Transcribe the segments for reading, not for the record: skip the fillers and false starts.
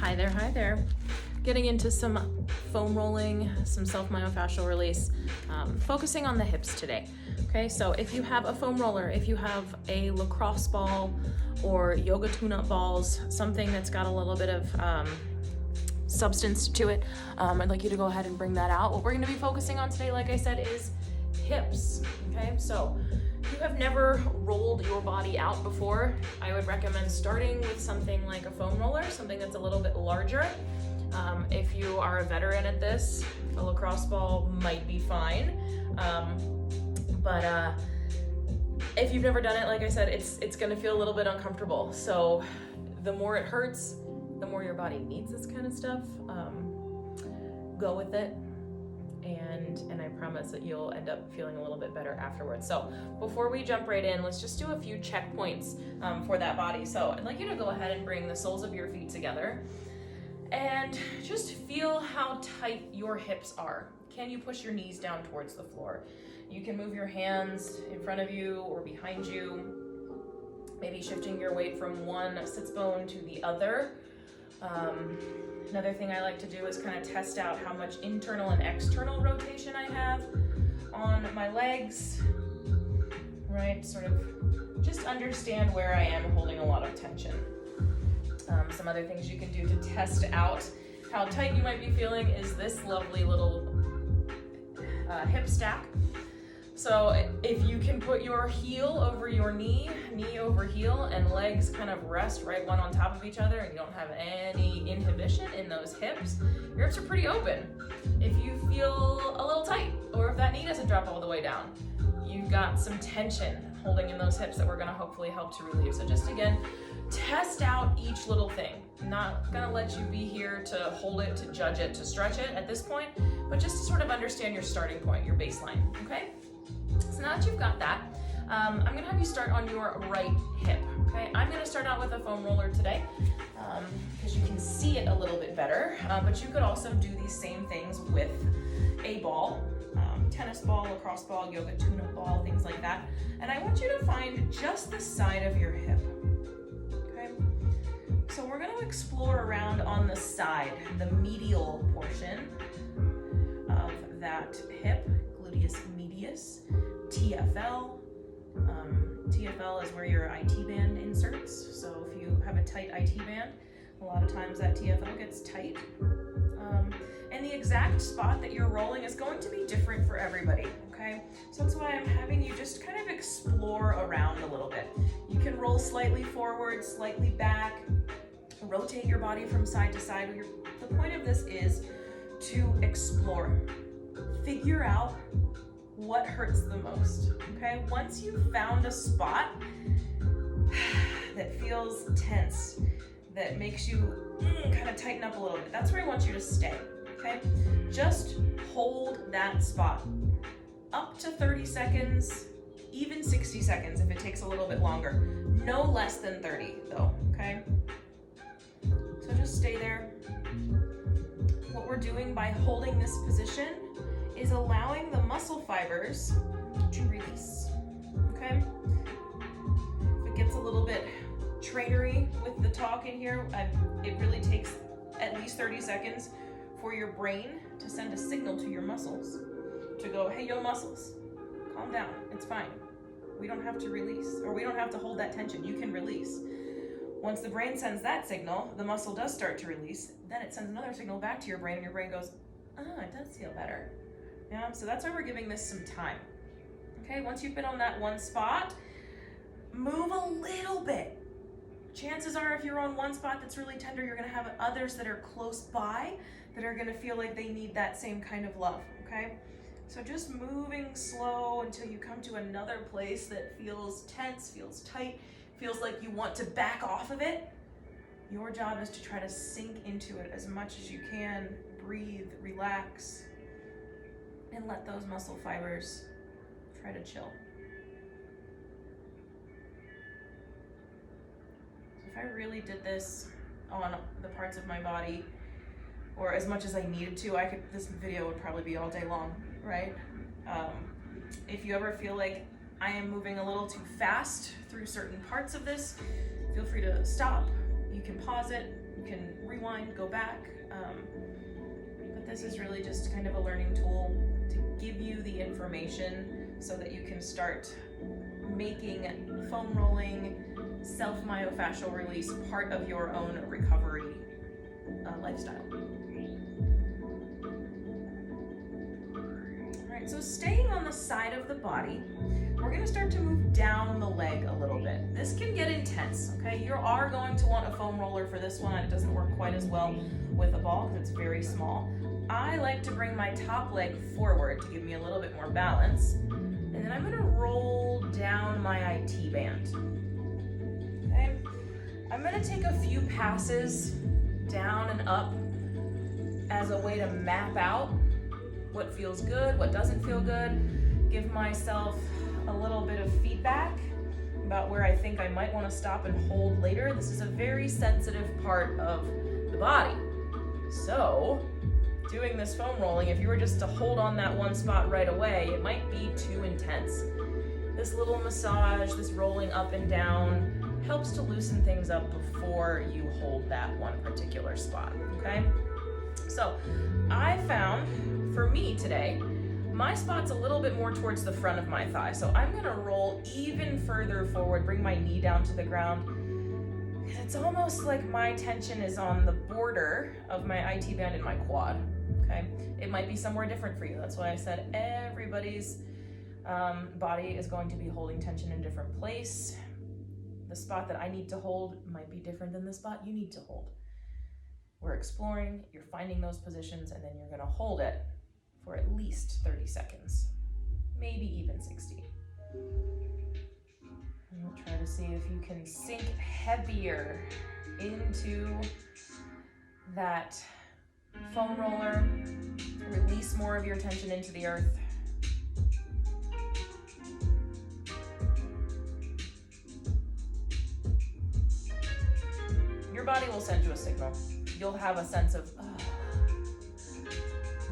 Hi there. Getting into some foam rolling, some self-myofascial release, focusing on the hips today. Okay, so if you have a foam roller, if you have a lacrosse ball or yoga tune-up balls, something that's got a little bit of substance to it, I'd like you to go ahead and bring that out. What we're going to be focusing on today, like I said, is hips. Okay, so if you have never rolled your body out before, I would recommend starting with something like a foam roller, something that's a little bit larger. If you are a veteran at this, a lacrosse ball might be fine. But if you've never done it, like I said, it's gonna feel a little bit uncomfortable. So the more it hurts, the more your body needs this kind of stuff. Go with it. And I promise that you'll end up feeling a little bit better afterwards. So before we jump right in, let's just do a few checkpoints for that body. So I'd like you to go ahead and bring the soles of your feet together and just feel how tight your hips are. Can you push your knees down towards the floor? You can move your hands in front of you or behind you, maybe shifting your weight from one sits bone to the other. Another thing I like to do is kind of test out how much internal and external rotation I have on my legs, right? Sort of just understand where I am holding a lot of tension. Some other things you can do to test out how tight you might be feeling is this lovely little hip stack. So if you can put your heel over your knee over heel, and legs kind of rest right one on top of each other, and you don't have any inhibition in those hips, your hips are pretty open. If you feel a little tight, or if that knee doesn't drop all the way down, you've got some tension holding in those hips that we're gonna hopefully help to relieve. So just again, test out each little thing. I'm not gonna let you be here to hold it, to judge it, to stretch it at this point, but just to sort of understand your starting point, your baseline, okay? So now that you've got that, I'm gonna have you start on your right hip, okay? I'm gonna start out with a foam roller today because you can see it a little bit better, but you could also do these same things with a ball, tennis ball, lacrosse ball, yoga tune-up ball, things like that. And I want you to find just the side of your hip, okay? So we're gonna explore around on the side, the medial portion of that hip, gluteus medius, TFL. TFL is where your IT band inserts. So if you have a tight IT band, a lot of times that TFL gets tight. And the exact spot that you're rolling is going to be different for everybody, okay? So that's why I'm having you just kind of explore around a little bit. You can roll slightly forward, slightly back, rotate your body from side to side. The point of this is to explore. Figure out what hurts the most, okay? Once you've found a spot that feels tense, that makes you kind of tighten up a little bit, that's where I want you to stay, okay? Just hold that spot. Up to 30 seconds, even 60 seconds if it takes a little bit longer. No less than 30 though, okay? So just stay there. What we're doing by holding this position is allowing the muscle fibers to release, okay? If it gets a little bit trainery with the talk in here, it really takes at least 30 seconds for your brain to send a signal to your muscles to go, hey, yo, muscles, calm down, it's fine. We don't have to release, or we don't have to hold that tension, you can release. Once the brain sends that signal, the muscle does start to release, then it sends another signal back to your brain, and your brain goes, oh, it does feel better. Yeah, so that's why we're giving this some time. Okay, once you've been on that one spot, move a little bit. Chances are if you're on one spot that's really tender, you're gonna have others that are close by that are gonna feel like they need that same kind of love, okay? So just moving slow until you come to another place that feels tense, feels tight, feels like you want to back off of it. Your job is to try to sink into it as much as you can, breathe, relax, and let those muscle fibers try to chill. So if I really did this on the parts of my body, or as much as I needed to, this video would probably be all day long, right? If you ever feel like I am moving a little too fast through certain parts of this, feel free to stop. You can pause it, You can rewind, go back, but this is really just kind of a learning tool to give you the information so that you can start making foam rolling, self-myofascial release part of your own recovery lifestyle. All right, so staying on the side of the body, we're gonna start to move down the leg a little bit. This can get intense, okay? You are going to want a foam roller for this one. It doesn't work quite as well with a ball because it's very small. I like to bring my top leg forward to give me a little bit more balance. And then I'm gonna roll down my IT band. Okay? I'm gonna take a few passes down and up as a way to map out what feels good, what doesn't feel good, give myself a little bit of feedback about where I think I might want to stop and hold later. This is a very sensitive part of the body. So, doing this foam rolling, if you were just to hold on that one spot right away, it might be too intense. This little massage, this rolling up and down, helps to loosen things up before you hold that one particular spot, okay? So, I found, for me today, my spot's a little bit more towards the front of my thigh, so I'm gonna roll even further forward, bring my knee down to the ground. It's almost like my tension is on the border of my IT band and my quad, okay? It might be somewhere different for you. That's why I said everybody's body is going to be holding tension in a different place. The spot that I need to hold might be different than the spot you need to hold. We're exploring, you're finding those positions, and then you're gonna hold it for at least 30 seconds, maybe even 60. And we'll try to see if you can sink heavier into that foam roller, release more of your tension into the earth. Your body will send you a signal. You'll have a sense of,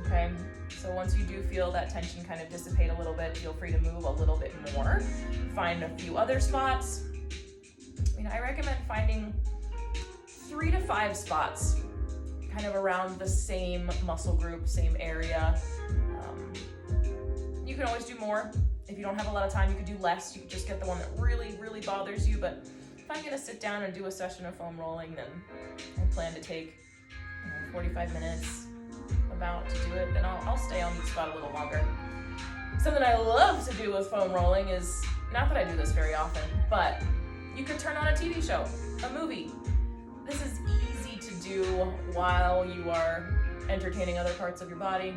okay? So once you do feel that tension kind of dissipate a little bit, feel free to move a little bit more. Find a few other spots. I recommend finding 3 to 5 spots kind of around the same muscle group, same area. You can always do more. If you don't have a lot of time, you could do less. You could just get the one that really, really bothers you. But if I'm gonna sit down and do a session of foam rolling, then I plan to take 45 minutes about to do it, then I'll stay on each spot a little longer. Something I love to do with foam rolling is, not that I do this very often, but you could turn on a TV show, a movie. This is easy to do while you are entertaining other parts of your body,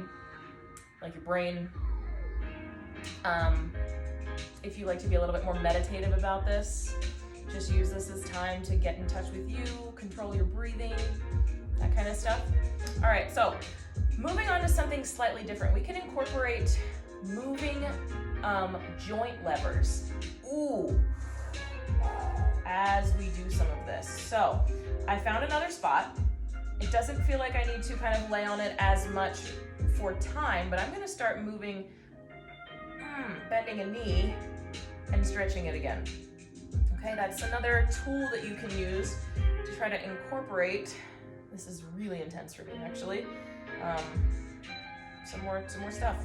like your brain. If you like to be a little bit more meditative about this, just use this as time to get in touch with you, control your breathing, that kind of stuff. All right, so moving on to something slightly different. We can incorporate moving joint levers. Ooh, as we do some of this. So I found another spot. It doesn't feel like I need to kind of lay on it as much for time, but I'm gonna start moving, bending a knee and stretching it again. Okay, that's another tool that you can use to try to incorporate. This is really intense for me, actually. Some more stuff.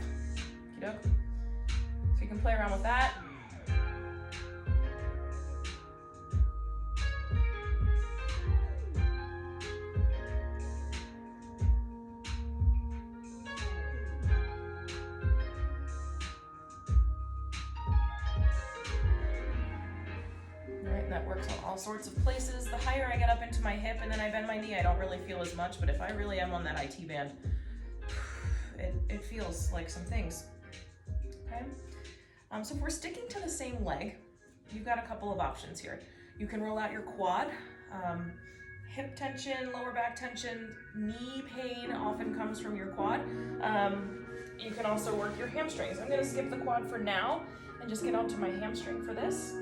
Okey-doke. So you can play around with that. That works on all sorts of places. The higher I get up into my hip and then I bend my knee, I don't really feel as much, but if I really am on that IT band, it feels like some things. Okay? So if we're sticking to the same leg, you've got a couple of options here. You can roll out your quad. Hip tension, lower back tension, knee pain often comes from your quad. You can also work your hamstrings. I'm gonna skip the quad for now and just get onto my hamstring for this.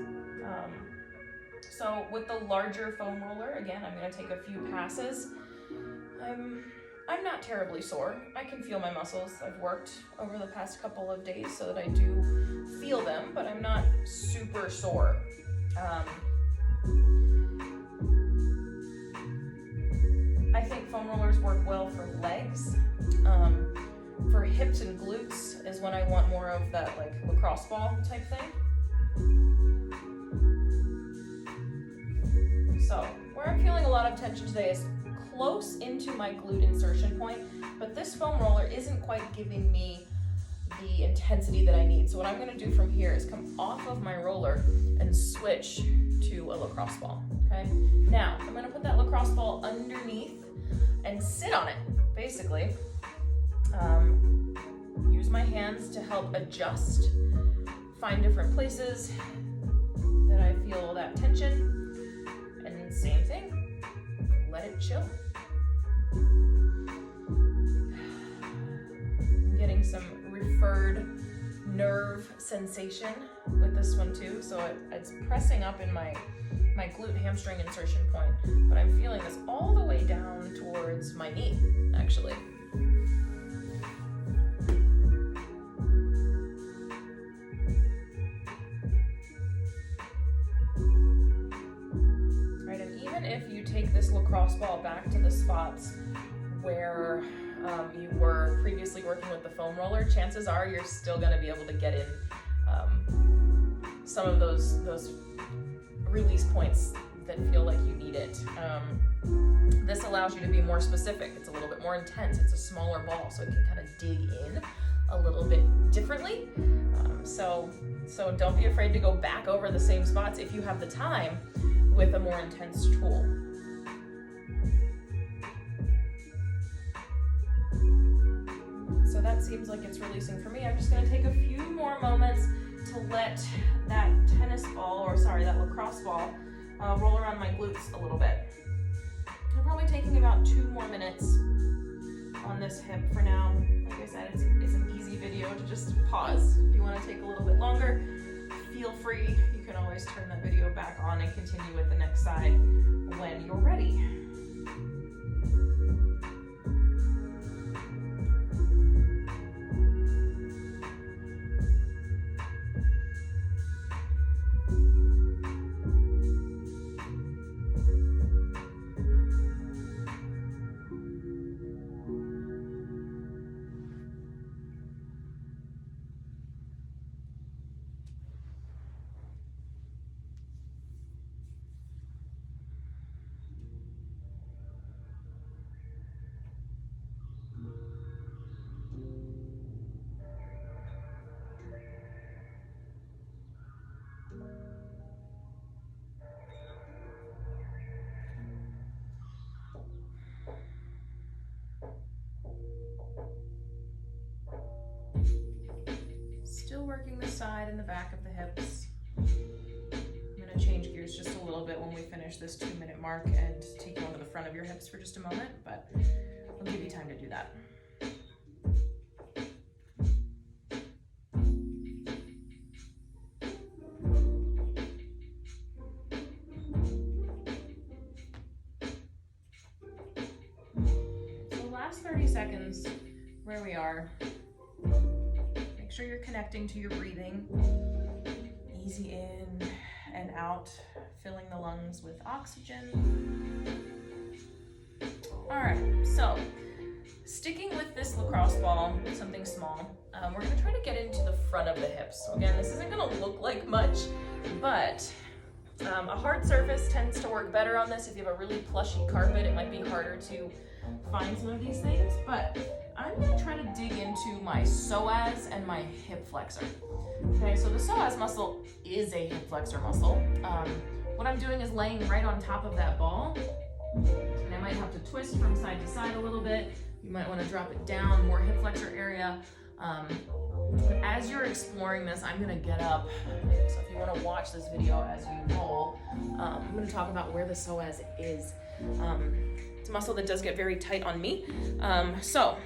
So with the larger foam roller, again, I'm gonna take a few passes. I'm not terribly sore. I can feel my muscles. I've worked over the past couple of days so that I do feel them, but I'm not super sore. foam rollers work well for legs. For hips and glutes is when I want more of that like lacrosse ball type thing. So where I'm feeling a lot of tension today is close into my glute insertion point, but this foam roller isn't quite giving me the intensity that I need. So what I'm gonna do from here is come off of my roller and switch to a lacrosse ball, okay? Now, I'm gonna put that lacrosse ball underneath and sit on it, basically. Use my hands to help adjust, find different places that I feel that tension, and then same thing, let it chill. I'm getting some referred nerve sensation with this one too, so it's pressing up in my glute hamstring insertion point, but I'm feeling this all the way down towards my knee, actually. Right, and even if you take this lacrosse ball back to the spots where you were previously working with the foam roller, chances are you're still going to be able to get in some of those release points that feel like you need it. This allows you to be more specific. It's a little bit more intense. It's a smaller ball, so it can kind of dig in a little bit differently. So don't be afraid to go back over the same spots if you have the time with a more intense tool. So that seems like it's releasing for me. I'm just gonna take a few more moments to let that that lacrosse ball roll around my glutes a little bit. I'm probably taking about 2 more minutes on this hip for now. Like I said, it's an easy video to just pause. If you wanna take a little bit longer, feel free. You can always turn that video back on and continue with the next side when you're ready. Still working the side and the back of the hips. I'm gonna change gears just a little bit when we finish this 2-minute mark and take you onto the front of your hips for just a moment, but I'll give you time to do that. So last 30 seconds, where we are. Make sure you're connecting to your breathing. Easy in and out, filling the lungs with oxygen. All right, so sticking with this lacrosse ball, something small, we're gonna try to get into the front of the hips. So again, this isn't gonna look like much, but a hard surface tends to work better on this. If you have a really plushy carpet, it might be harder to find some of these things, but I'm gonna try to dig into my psoas and my hip flexor. Okay, so the psoas muscle is a hip flexor muscle. What I'm doing is laying right on top of that ball, and I might have to twist from side to side a little bit. You might wanna drop it down, more hip flexor area. But as you're exploring this, I'm gonna get up. So if you wanna watch this video as you roll, I'm gonna talk about where the psoas is. It's a muscle that does get very tight on me. So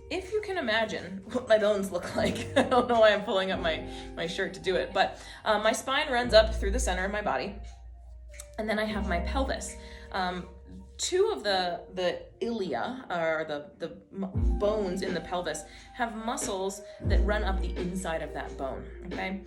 if you can imagine what my bones look like, I don't know why I'm pulling up my shirt to do it, but my spine runs up through the center of my body, and then I have my pelvis. two of the ilia, or the bones in the pelvis, have muscles that run up the inside of that bone, okay?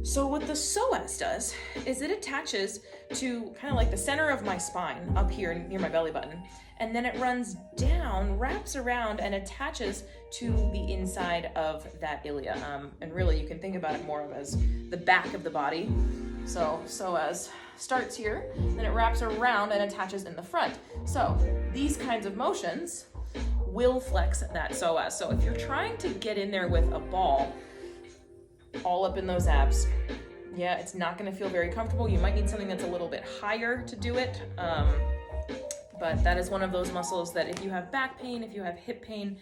So what the psoas does is it attaches to kind of like the center of my spine up here near my belly button, and then it runs down, wraps around, and attaches to the inside of that ilia. And really you can think about it more of as the back of the body. So psoas starts here, then it wraps around and attaches in the front. So these kinds of motions will flex that psoas. So if you're trying to get in there with a ball all up in those abs, yeah, it's not going to feel very comfortable. You might need something that's a little bit higher to do it. But that is one of those muscles that if you have back pain, if you have hip pain,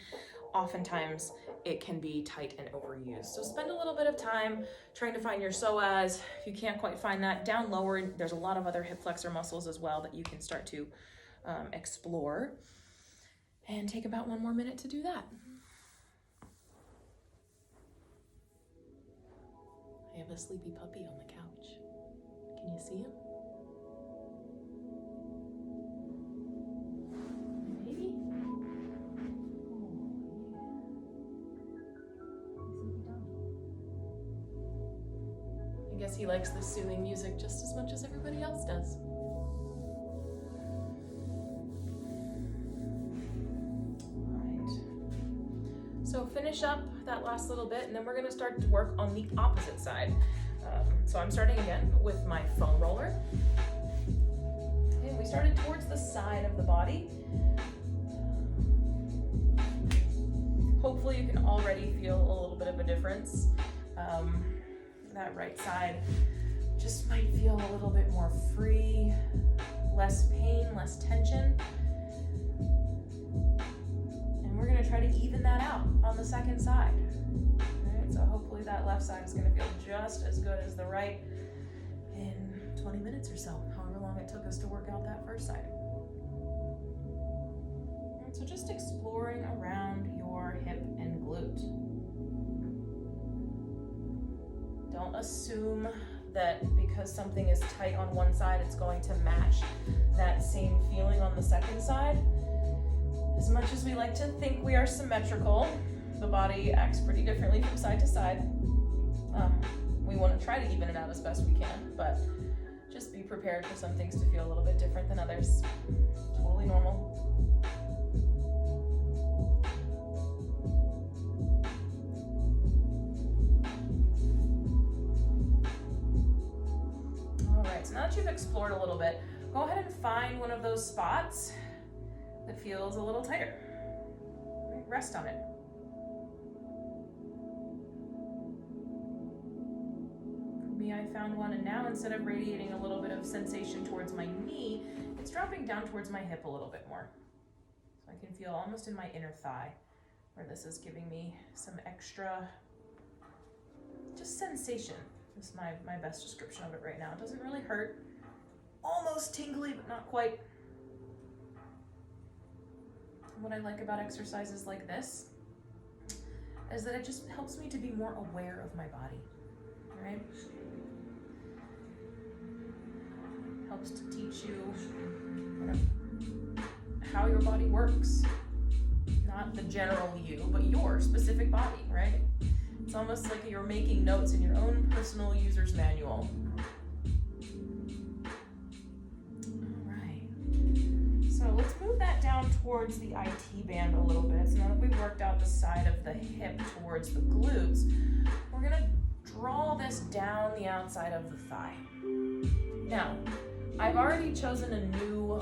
oftentimes it can be tight and overused. So spend a little bit of time trying to find your psoas. If you can't quite find that, down lower, there's a lot of other hip flexor muscles as well that you can start to explore. And take about 1 more minute to do that. I have a sleepy puppy on the couch. Can you see him? Maybe? I guess he likes the soothing music just as much as everybody else does. So finish up that last little bit, and then we're going to start to work on the opposite side. So I'm starting again with my foam roller. Okay, we started towards the side of the body. Hopefully you can already feel a little bit of a difference. That right side just might feel a little bit more free, less pain, less tension. We're going to try to even that out on the second side. All right, so hopefully that left side is going to feel just as good as the right in 20 minutes or so, however long it took us to work out that first side. All right, so just exploring around your hip and glute. Don't assume that because something is tight on one side, it's going to match that same feeling on the second side. As much as we like to think we are symmetrical, the body acts pretty differently from side to side. We want to try to even it out as best we can, but just be prepared for some things to feel a little bit different than others. Totally normal. All right, so now that you've explored a little bit, go ahead and find one of those spots that feels a little tighter. Rest on it. For me, I found one, and now instead of radiating a little bit of sensation towards my knee, it's dropping down towards my hip a little bit more. So I can feel almost in my inner thigh, where this is giving me some extra, just sensation. This is my best description of it right now. It doesn't really hurt. Almost tingly, but not quite. What I like about exercises like this is that it just helps me to be more aware of my body, right? Helps to teach you kind of how your body works. Not the general you, but your specific body, right? It's almost like you're making notes in your own personal user's manual. So let's move that down towards the IT band a little bit. So now that we've worked out the side of the hip towards the glutes, we're gonna draw this down the outside of the thigh. Now, I've already chosen a new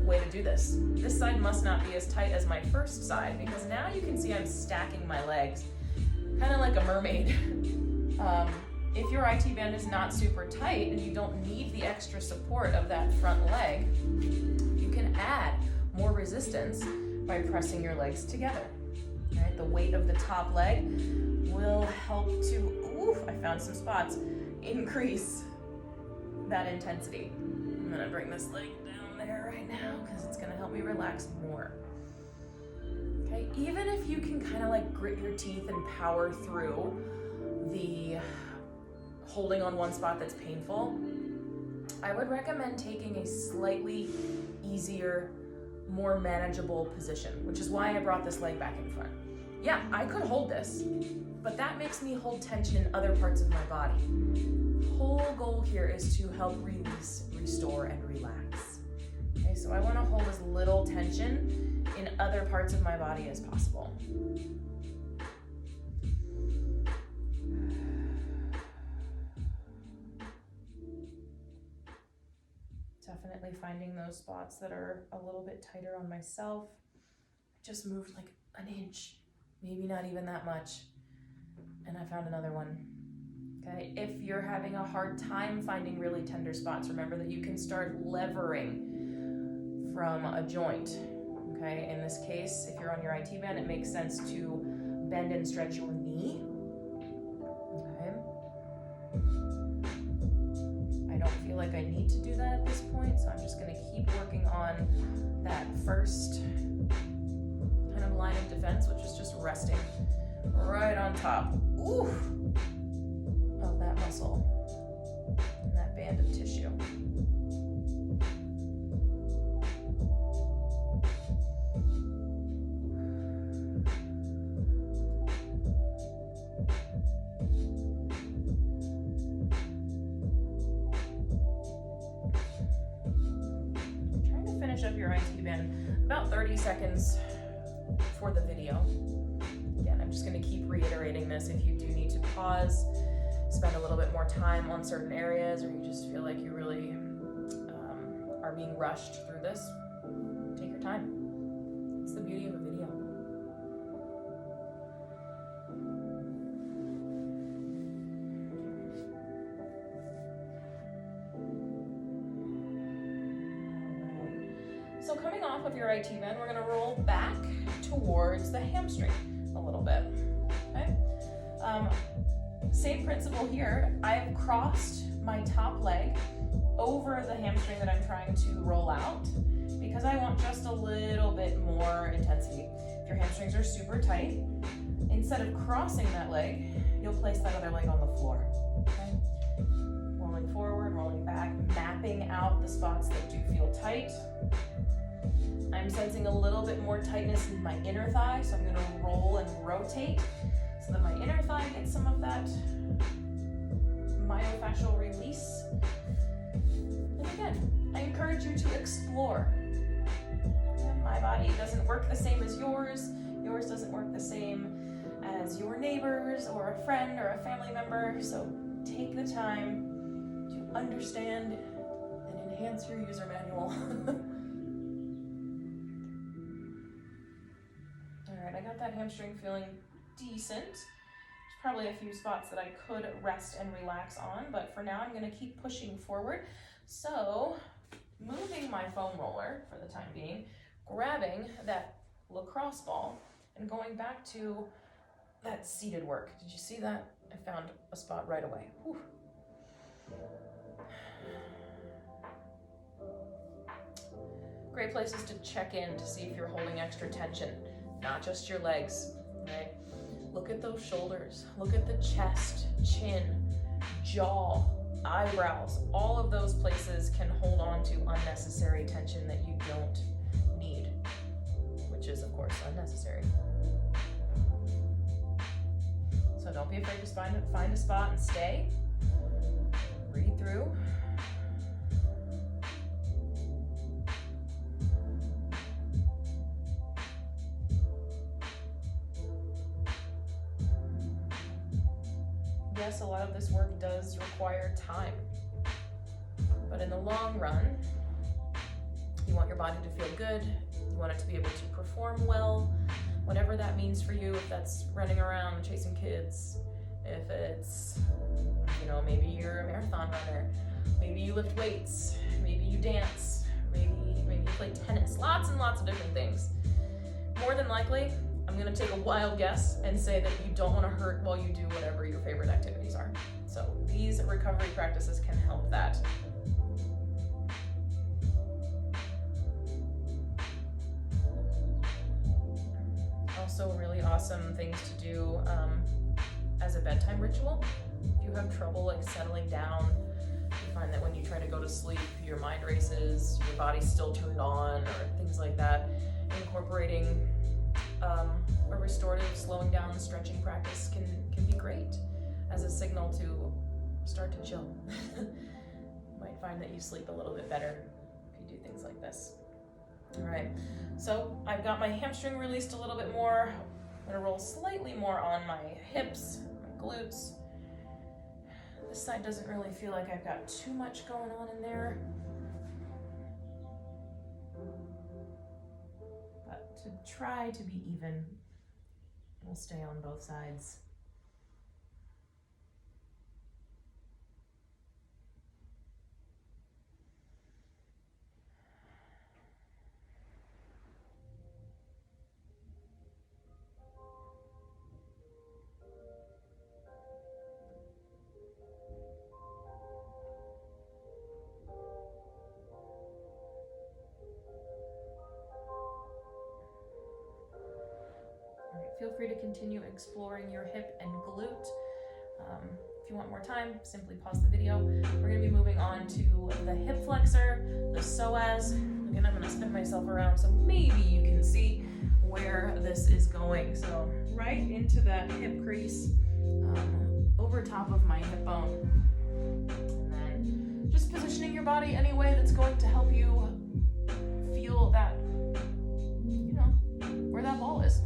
way to do this. This side must not be as tight as my first side, because now you can see I'm stacking my legs, kind of like a mermaid. If your IT band is not super tight and you don't need the extra support of that front leg, you can add more resistance by pressing your legs together. All right, the weight of the top leg will help to, I found some spots, increase that intensity. I'm gonna bring this leg down there right now because it's gonna help me relax more. Okay, even if you can kind of like grit your teeth and power through the holding on one spot that's painful, I would recommend taking a slightly easier, more manageable position, which is why I brought this leg back in front. Yeah, I could hold this, but that makes me hold tension in other parts of my body. Whole goal here is to help release, restore, and relax. Okay, so I want to hold as little tension in other parts of my body as possible. Definitely finding those spots that are a little bit tighter on myself. I just moved like an inch, maybe not even that much, and I found another one. Okay, if you're having a hard time finding really tender spots, remember that you can start levering from a joint. Okay, in this case, if you're on your IT band, it makes sense to bend and stretch your knee. Okay. I don't feel like I need to do that at this point, so I'm just gonna keep working on that first kind of line of defense, which is just resting right on top of that muscle and that band of tissue. Trying to finish up your IT band about 30 seconds for the video. Again, I'm just going to keep reiterating this. If you do need to pause, spend a little bit more time on certain areas, or you just feel like you really are being rushed through this, take your time. It's the beauty of a video. So coming off of your IT band, we're going to roll back towards the hamstring a little bit. Okay. Same principle here. I have crossed my top leg over the hamstring that I'm trying to roll out because I want just a little bit more intensity. If your hamstrings are super tight, instead of crossing that leg, you'll place that other leg on the floor. Okay? Rolling forward, rolling back, mapping out the spots that do feel tight. I'm sensing a little bit more tightness in my inner thigh, so I'm going to roll and rotate so that my inner thigh gets some of that myofascial release. And again, I encourage you to explore. My body doesn't work the same as yours. Yours doesn't work the same as your neighbors or a friend or a family member. So take the time to understand and enhance your user manual. All right, I got that hamstring feeling decent. There's probably a few spots that I could rest and relax on, but for now I'm going to keep pushing forward. So moving my foam roller for the time being, grabbing that lacrosse ball and going back to that seated work. Did you see that? I found a spot right away. Whew. Great places to check in to see if you're holding extra tension, not just your legs, right? Look at those shoulders, look at the chest, chin, jaw, eyebrows. All of those places can hold on to unnecessary tension that you don't need, which is of course unnecessary. So don't be afraid to find a spot and stay. Breathe through. Yes, a lot of this work does require time, but in the long run, you want your body to feel good. You want it to be able to perform well, whatever that means for you. If that's running around chasing kids, if it's, maybe you're a marathon runner, maybe you lift weights, maybe you dance, maybe you play tennis, lots and lots of different things. More than likely, I'm gonna take a wild guess and say that you don't wanna hurt while you do whatever your favorite activities are. So these recovery practices can help that. Also really awesome things to do as a bedtime ritual. If you have trouble settling down, you find that when you try to go to sleep, your mind races, your body's still turned on, or things like that. Incorporating a restorative, slowing down, stretching practice can be great as a signal to start to chill. You might find that you sleep a little bit better if you do things like this. All right, so I've got my hamstring released a little bit more. I'm gonna roll slightly more on my hips, my glutes. This side doesn't really feel like I've got too much going on in there. But to try to be even, we'll stay on both sides. Feel free to continue exploring your hip and glute. If you want more time, simply pause the video. We're going to be moving on to the hip flexor, the psoas. Again, I'm going to spin myself around so maybe you can see where this is going. So right into that hip crease, over top of my hip bone. And then just positioning your body any way that's going to help you feel that, you know, where that ball is.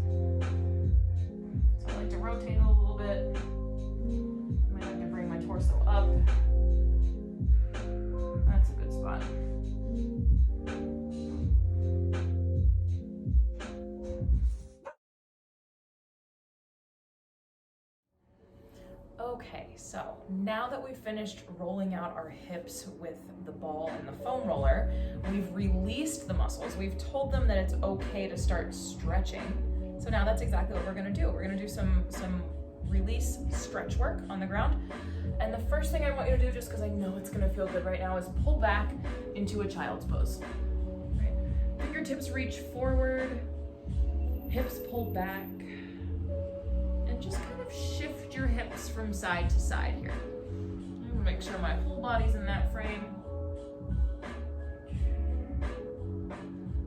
I like to rotate a little bit. I might like to bring my torso up. That's a good spot. Okay, so now that we've finished rolling out our hips with the ball and the foam roller, we've released the muscles. We've told them that it's okay to start stretching. So now that's exactly what we're gonna do. We're gonna do some release stretch work on the ground. And the first thing I want you to do, just because I know it's gonna feel good right now, is pull back into a child's pose. Right. Fingertips reach forward, hips pull back, and just kind of shift your hips from side to side here. I'm gonna make sure my whole body's in that frame.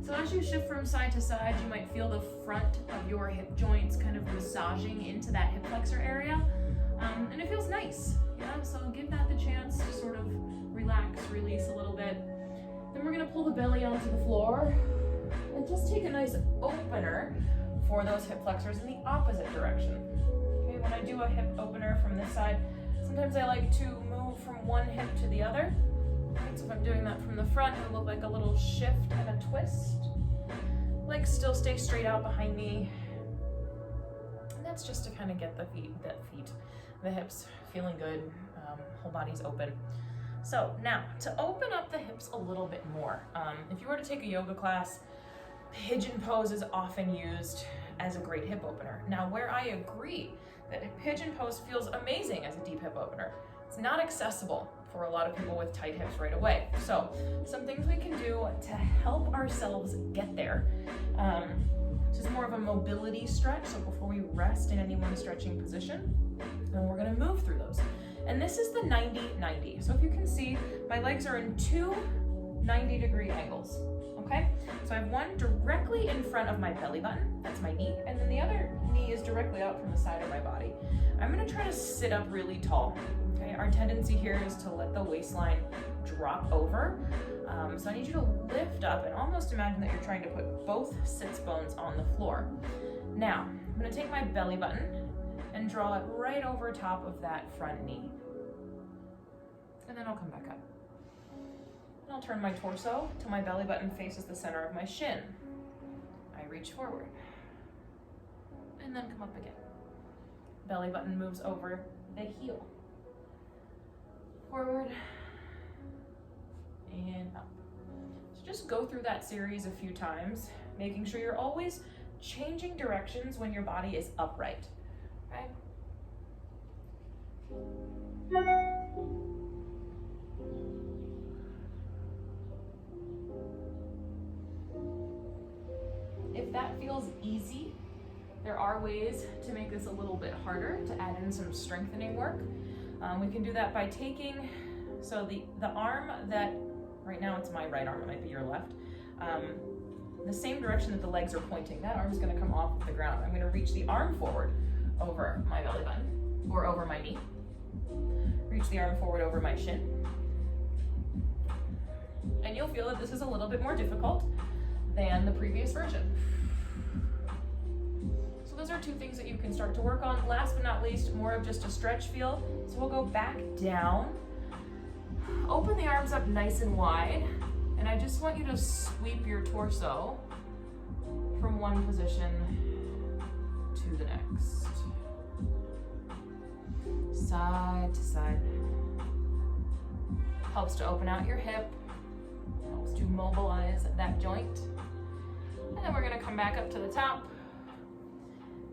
So as you shift from side to side, you might feel the front of your hip joints kind of massaging into that hip flexor area. And it feels nice, yeah? So give that the chance to sort of relax, release a little bit. Then we're gonna pull the belly onto the floor and just take a nice opener for those hip flexors in the opposite direction. Okay, when I do a hip opener from this side, sometimes I like to move from one hip to the other. Right, so if I'm doing that from the front, it'll look like a little shift and a twist. Legs still stay straight out behind me. And that's just to kind of get the hips feeling good, whole body's open. So now, to open up the hips a little bit more, if you were to take a yoga class, Pigeon Pose is often used as a great hip opener. Now, where I agree that Pigeon Pose feels amazing as a deep hip opener, it's not accessible for a lot of people with tight hips right away. So some things we can do to help ourselves get there. This is more of a mobility stretch. So before we rest in any one stretching position, then we're gonna move through those. And this is the 90-90. So if you can see, my legs are in two 90-degree angles, okay? So I have one directly in front of my belly button, that's my knee, and then the other knee is directly out from the side of my body. I'm gonna try to sit up really tall. Okay, our tendency here is to let the waistline drop over. So I need you to lift up and almost imagine that you're trying to put both sits bones on the floor. Now, I'm gonna take my belly button and draw it right over top of that front knee. And then I'll come back up. And I'll turn my torso till my belly button faces the center of my shin. I reach forward. And then come up again. Belly button moves over the heel. Forward and up. So just go through that series a few times, making sure you're always changing directions when your body is upright. Okay? If that feels easy, there are ways to make this a little bit harder, to add in some strengthening work. We can do that by taking So the arm that, right now it's my right arm, it might be your left, the same direction that the legs are pointing, that arm's gonna come off the ground. I'm gonna reach the arm forward over my belly button or over my knee. Reach the arm forward over my shin. And you'll feel that this is a little bit more difficult than the previous version. So those are two things that you can start to work on. Last but not least, more of just a stretch feel. So we'll go back down, open the arms up nice and wide, and I just want you to sweep your torso from one position to the next. Side to side. Helps to open out your hip, helps to mobilize that joint. And then we're gonna come back up to the top,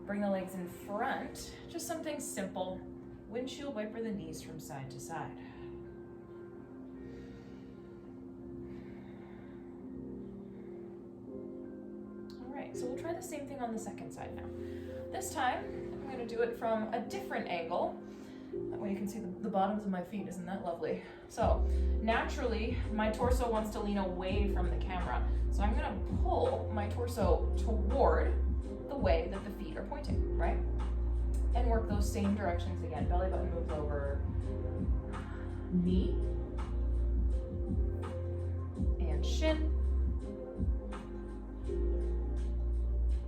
bring the legs in front, just something simple. Windshield wiper the knees from side to side. All right, so we'll try the same thing on the second side now. This time, I'm gonna do it from a different angle. That way you can see the bottoms of my feet, isn't that lovely? So naturally, my torso wants to lean away from the camera. So I'm gonna pull my torso toward the way that the feet are pointing, right? And work those same directions again. Belly button moves over, knee, and shin,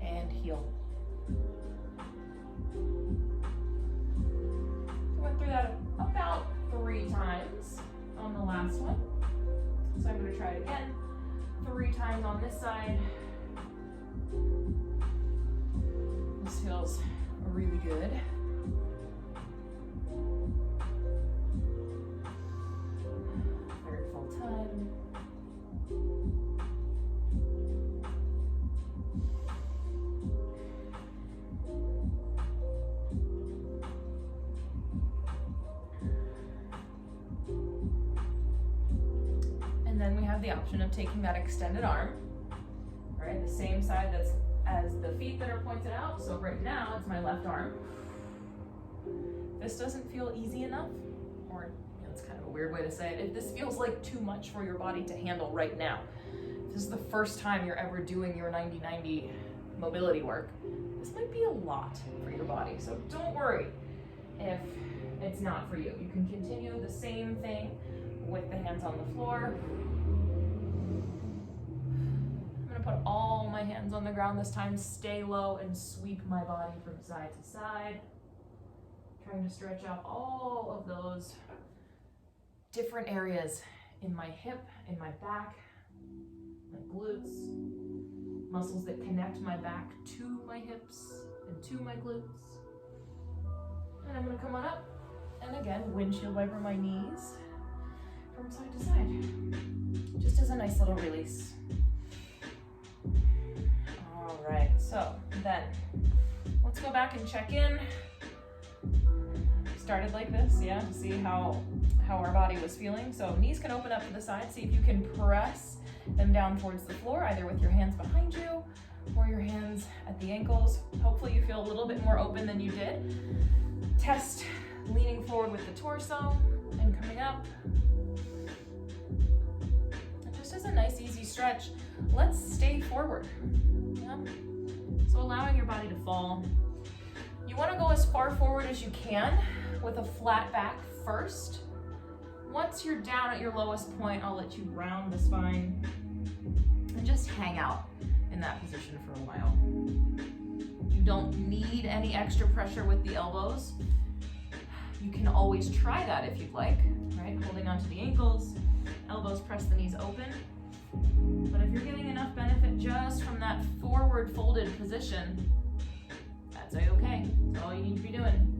and heel. Went through that about 3 times on the last one. So I'm going to try it again 3 times on this side. This feels really good. Third full time. And then we have the option of taking that extended arm, right? The same side that's as the feet that are pointed out. So right now it's my left arm. If this doesn't feel easy enough, or it's kind of a weird way to say it, if this feels like too much for your body to handle right now, if this is the first time you're ever doing your 90-90 mobility work, this might be a lot for your body. So don't worry if it's not for you. You can continue the same thing with the hands on the floor. I'm gonna put all my hands on the ground this time, stay low and sweep my body from side to side. Trying to stretch out all of those different areas in my hip, in my back, my glutes, muscles that connect my back to my hips and to my glutes. And I'm gonna come on up, and again, windshield wiper my knees from side to side, just as a nice little release. All right, so then let's go back and check in. Started like this, yeah, to see how our body was feeling. So knees can open up to the side. See if you can press them down towards the floor, either with your hands behind you or your hands at the ankles. Hopefully you feel a little bit more open than you did. Test leaning forward with the torso and coming up. And just as a nice easy stretch, let's stay forward. Yeah? So allowing your body to fall. You want to go as far forward as you can with a flat back first. Once you're down at your lowest point, I'll let you round the spine and just hang out in that position for a while. You don't need any extra pressure with the elbows. You can always try that if you'd like, right? Holding onto the ankles, elbows press the knees open. But if you're getting enough benefit just from that forward folded position, that's okay. That's all you need to be doing.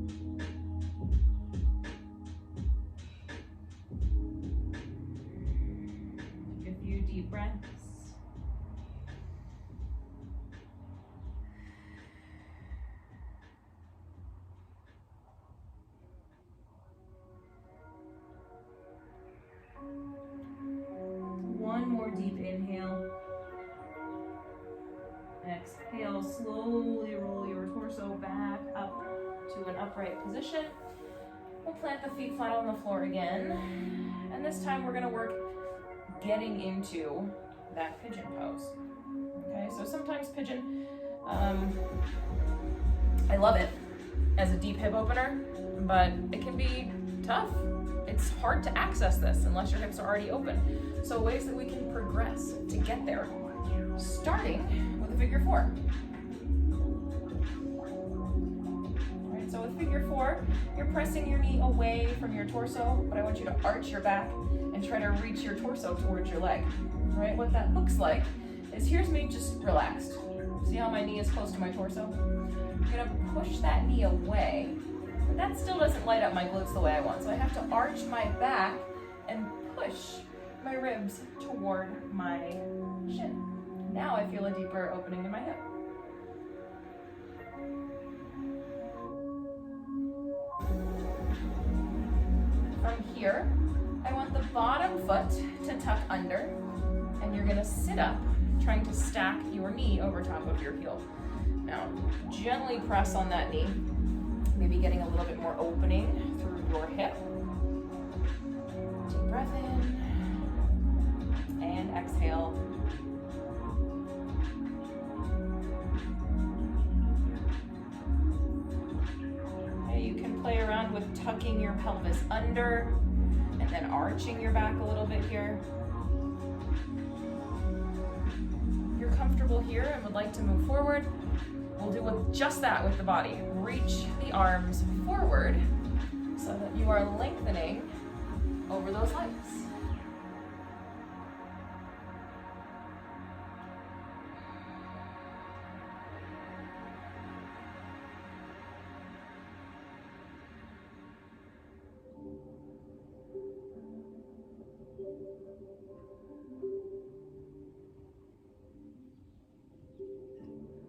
Take a few deep breaths. One more deep inhale. Exhale, slowly roll your torso back up to an upright position. We'll plant the feet flat on the floor again. And this time we're gonna work getting into that pigeon pose. Okay, so sometimes pigeon, I love it as a deep hip opener, but it can be tough. It's hard to access this unless your hips are already open. So ways that we can progress to get there, starting with a figure four. All right, so with figure four, you're pressing your knee away from your torso, but I want you to arch your back and try to reach your torso towards your leg. All right, what that looks like is here's me just relaxed. See how my knee is close to my torso? I'm gonna push that knee away, but that still doesn't light up my glutes the way I want. So I have to arch my back and push my ribs toward my shin. Now I feel a deeper opening in my hip. From here, I want the bottom foot to tuck under, and you're gonna sit up, trying to stack your knee over top of your heel. Now, gently press on that knee, maybe getting a little bit more opening through your hip. Deep breath in, and exhale. Okay, you can play around with tucking your pelvis under, and then arching your back a little bit here. If you're comfortable here and would like to move forward, we'll do just that with the body. Reach the arms forward so that you are lengthening over those legs.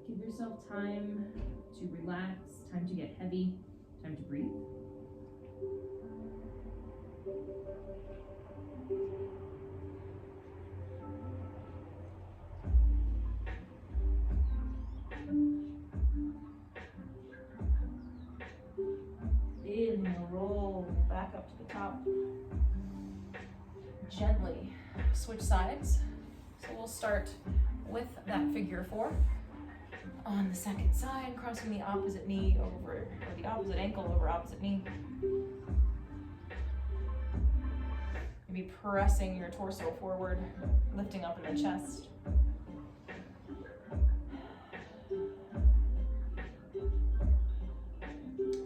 Give yourself time to relax, time to get heavy, time to breathe. Inhale, roll back up to the top. Gently switch sides. So we'll start with that figure four. On the second side, crossing the opposite knee over, or the opposite ankle over opposite knee. Maybe pressing your torso forward, lifting up in the chest.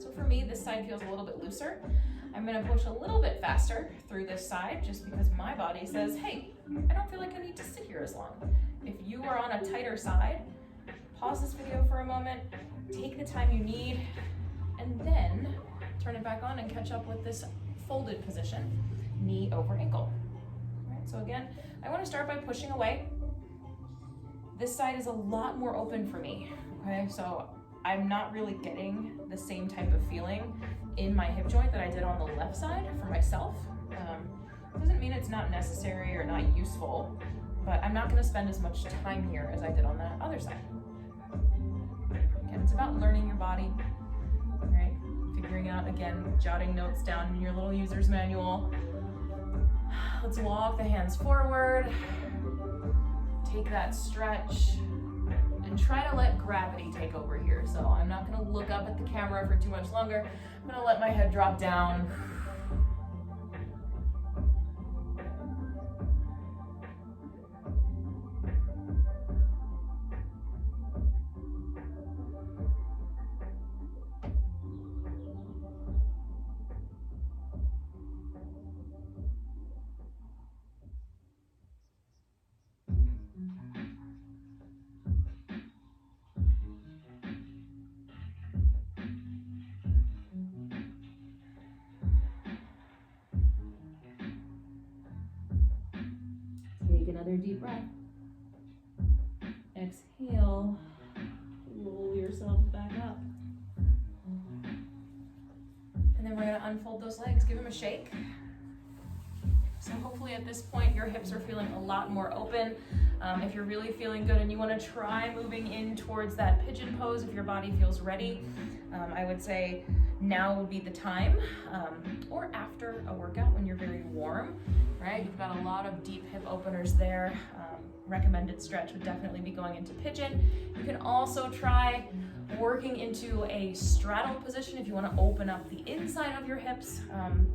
So for me, this side feels a little bit looser. I'm gonna push a little bit faster through this side just because my body says, hey, I don't feel like I need to sit here as long. If you are on a tighter side, pause this video for a moment, take the time you need, and then turn it back on and catch up with this folded position, knee over ankle. All right, so again, I want to start by pushing away. This side is a lot more open for me, okay? So I'm not really getting the same type of feeling in my hip joint that I did on the left side for myself. Doesn't mean it's not necessary or not useful, but I'm not going to spend as much time here as I did on that other side. Again, it's about learning your body, right? Figuring out, again, jotting notes down in your little user's manual. Let's walk the hands forward, take that stretch, and try to let gravity take over here. So I'm not gonna look up at the camera for too much longer. I'm gonna let my head drop down. Take another deep breath. Exhale, roll yourself back up. And then we're gonna unfold those legs, give them a shake. So hopefully at this point your hips are feeling a lot more open. If you're really feeling good and you wanna try moving in towards that pigeon pose, if your body feels ready, I would say now would be the time, or after a workout when you're very warm, right? You've got a lot of deep hip openers there. Recommended stretch would definitely be going into pigeon. You can also try working into a straddle position if you want to open up the inside of your hips,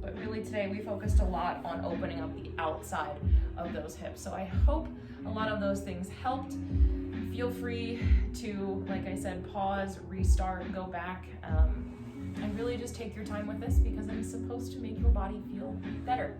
but really today we focused a lot on opening up the outside of those hips. So I hope a lot of those things helped. Feel free to, like I said, pause, restart, go back, and really just take your time with this because it is supposed to make your body feel better.